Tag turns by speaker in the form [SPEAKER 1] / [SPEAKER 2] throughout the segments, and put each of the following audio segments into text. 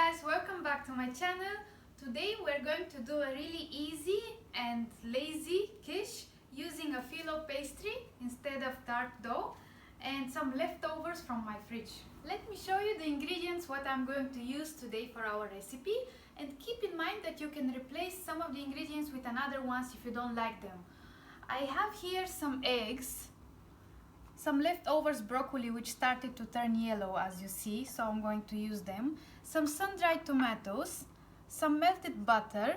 [SPEAKER 1] guys, welcome back to my channel. Today we're going to do a really easy and lazy quiche using a Filo pastry instead of tart dough and some leftovers from my fridge. Let me show you the ingredients what I'm going to use today for our recipe, and keep in mind that you can replace some of the ingredients with another ones if you don't like them. I have here some eggs, some leftovers broccoli which started to turn yellow as you see, so I'm going to use them, some sun-dried tomatoes, some melted butter,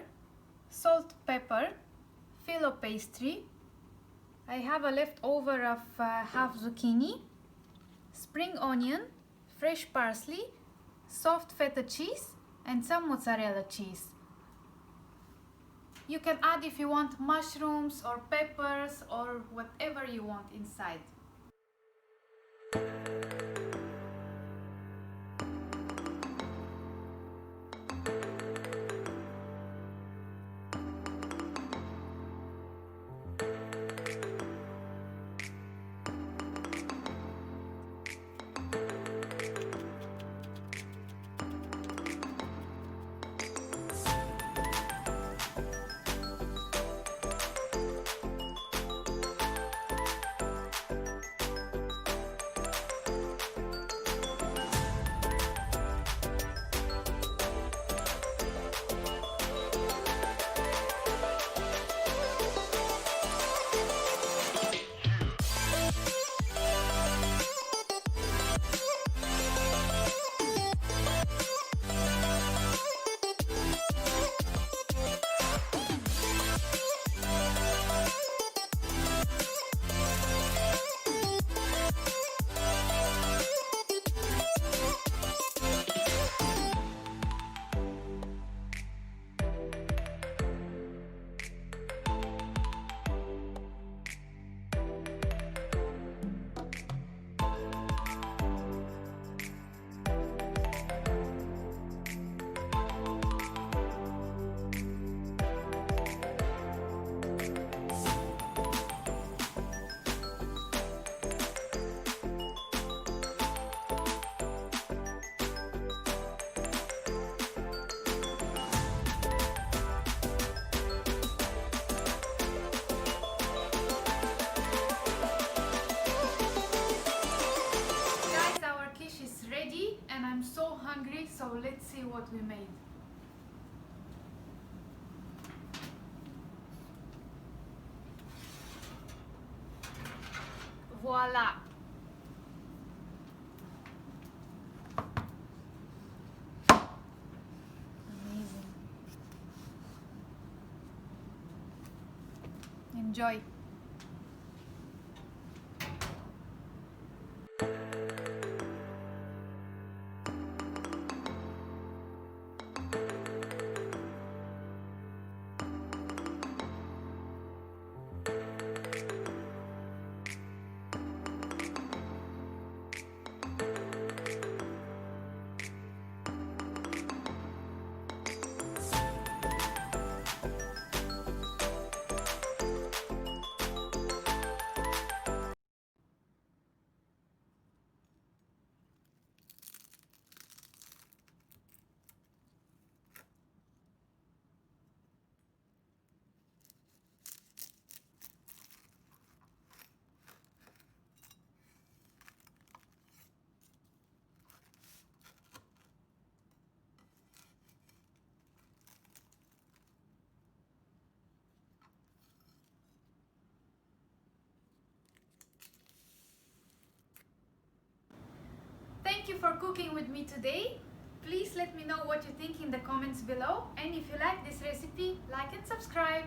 [SPEAKER 1] salt, pepper, Filo pastry. I have a leftover of half zucchini, spring onion, fresh parsley, soft feta cheese and some mozzarella cheese. You can add if you want mushrooms or peppers or whatever you want inside. And I'm so hungry, so let's see what we made. Voila! Amazing. Enjoy. Thank you for cooking with me today. Please let me know what you think in the comments below, and if you like this recipe, like and subscribe.